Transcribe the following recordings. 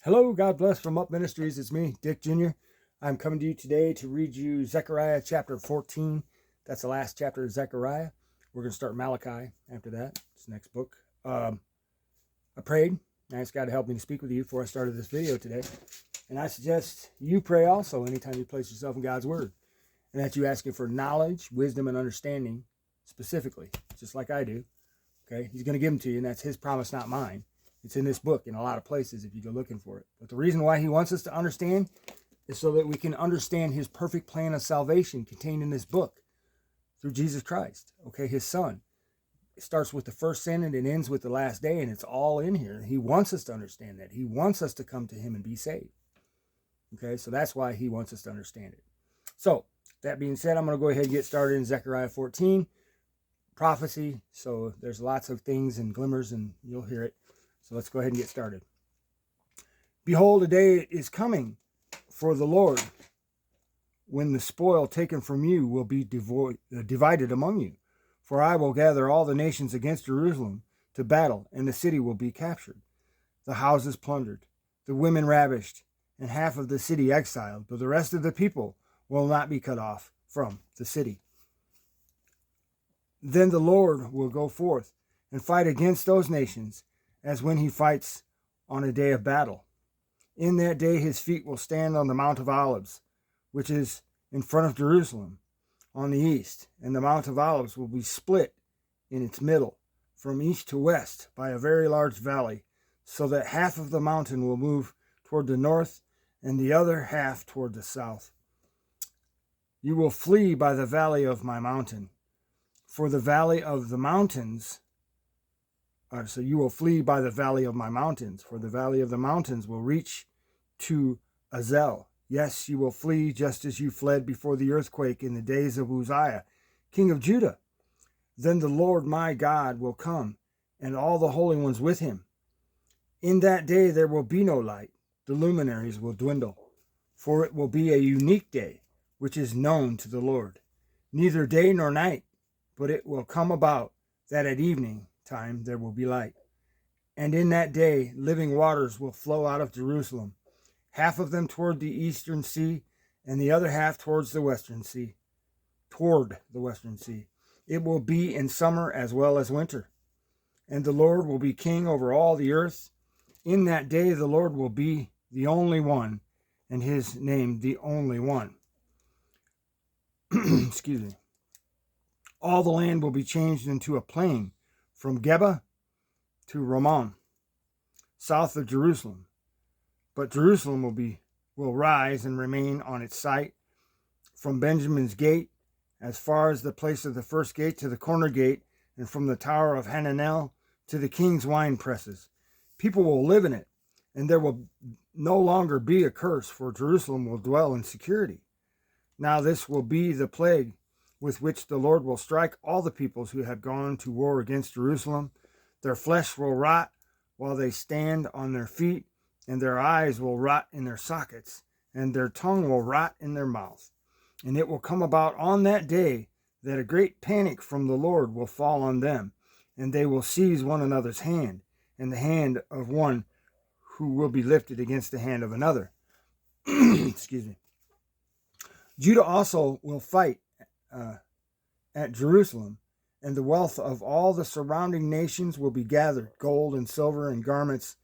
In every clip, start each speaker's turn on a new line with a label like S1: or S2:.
S1: Hello, God bless from Up Ministries. It's me, Dick Jr. I'm coming to you today to read you Zechariah chapter 14. That's the last chapter of Zechariah. We're going to start Malachi after that. It's the next book. I prayed. I asked God to help me to speak with you before I started this video today. And I suggest you pray also anytime you place yourself in God's Word. And that you ask Him for knowledge, wisdom, and understanding specifically, just like I do. Okay? He's going to give them to you, and that's His promise, not mine. It's in this book in a lot of places if you go looking for it. But the reason why He wants us to understand is so that we can understand His perfect plan of salvation contained in this book through Jesus Christ, okay, His Son. It starts with the first sin and it ends with the last day, and it's all in here. He wants us to understand that. He wants us to come to Him and be saved. Okay, so that's why He wants us to understand it. So, that being said, I'm going to go ahead and get started in Zechariah 14. Prophecy, so there's lots of things and glimmers, and you'll hear it. So let's go ahead and get started. Behold, a day is coming for the Lord when the spoil taken from you will be divided among you. For I will gather all the nations against Jerusalem to battle, and the city will be captured, the houses plundered, the women ravished, and half of the city exiled, but the rest of the people will not be cut off from the city. Then the Lord will go forth and fight against those nations, as when He fights on a day of battle. In that day His feet will stand on the Mount of Olives, which is in front of Jerusalem, on the east, and the Mount of Olives will be split in its middle, from east to west, by a very large valley, so that half of the mountain will move toward the north, and the other half toward the south. You will flee by the valley of my mountain, for the valley of the mountains So you will flee by the valley of my mountains, for the valley of the mountains will reach to Azel. Yes, you will flee just as you fled before the earthquake in the days of Uzziah, king of Judah. Then the Lord my God will come, and all the holy ones with Him. In that day there will be no light. The luminaries will dwindle, for it will be a unique day, which is known to the Lord. Neither day nor night, but it will come about that at evening time there will be light. And in that day living waters will flow out of Jerusalem, half of them toward the eastern sea, and the other half towards the western sea. It will be in summer as well as winter. And the Lord will be king over all the earth. In that day the Lord will be the only one, and His name the only one. Excuse me. All the land will be changed into a plain, from Geba to Ramon, south of Jerusalem. But Jerusalem will rise and remain on its site, from Benjamin's gate, as far as the place of the first gate to the corner gate, and from the tower of Hananel to the king's wine presses. People will live in it, and there will no longer be a curse, for Jerusalem will dwell in security. Now this will be the plague with which the Lord will strike all the peoples who have gone to war against Jerusalem. Their flesh will rot while they stand on their feet, and their eyes will rot in their sockets, and their tongue will rot in their mouth. And it will come about on that day that a great panic from the Lord will fall on them, and they will seize one another's hand, and the hand of one who will be lifted against the hand of another. Excuse me. Judah also will fight at Jerusalem, and the wealth of all the surrounding nations will be gathered, gold and silver and garments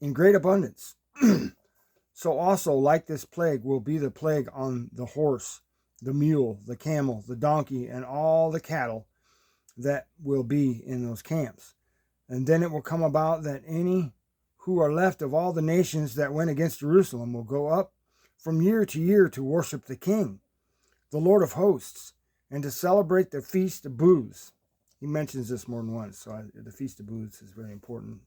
S1: in great abundance. So also, like this plague, will be the plague on the horse, the mule, the camel, the donkey, and all the cattle that will be in those camps. And then it will come about that any who are left of all the nations that went against Jerusalem will go up from year to year to worship the King, the Lord of hosts, and to celebrate the Feast of Booths. He mentions this more than once, so the Feast of Booths is very important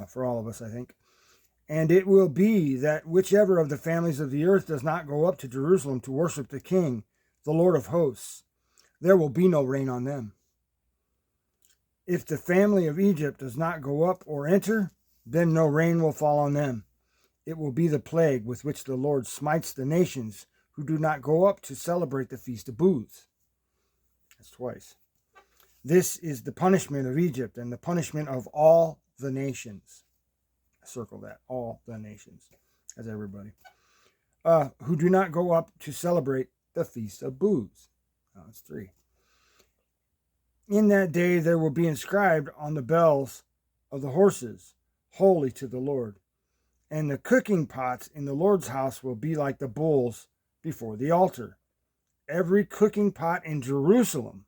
S1: for all of us, I think. And it will be that whichever of the families of the earth does not go up to Jerusalem to worship the King, the Lord of hosts, there will be no rain on them. If the family of Egypt does not go up or enter, then no rain will fall on them. It will be the plague with which the Lord smites the nations who do not go up to celebrate the Feast of Booths. That's twice. This is the punishment of Egypt and the punishment of all the nations. circle that. All the nations. As everybody. Who do not go up to celebrate the Feast of Booths. That's 3. In that day there will be inscribed on the bells of the horses, holy to the Lord. And the cooking pots in the Lord's house will be like the bowls before the altar. Every cooking pot in Jerusalem,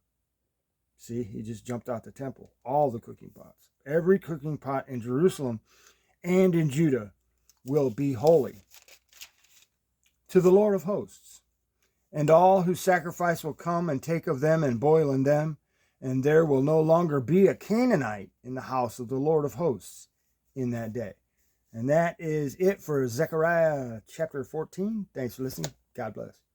S1: see, he just jumped out the temple, all the cooking pots. Every cooking pot in Jerusalem and in Judah will be holy to the Lord of hosts. And all who sacrifice will come and take of them and boil in them, and there will no longer be a Canaanite in the house of the Lord of hosts in that day. And that is it for Zechariah chapter 14. Thanks for listening. God bless.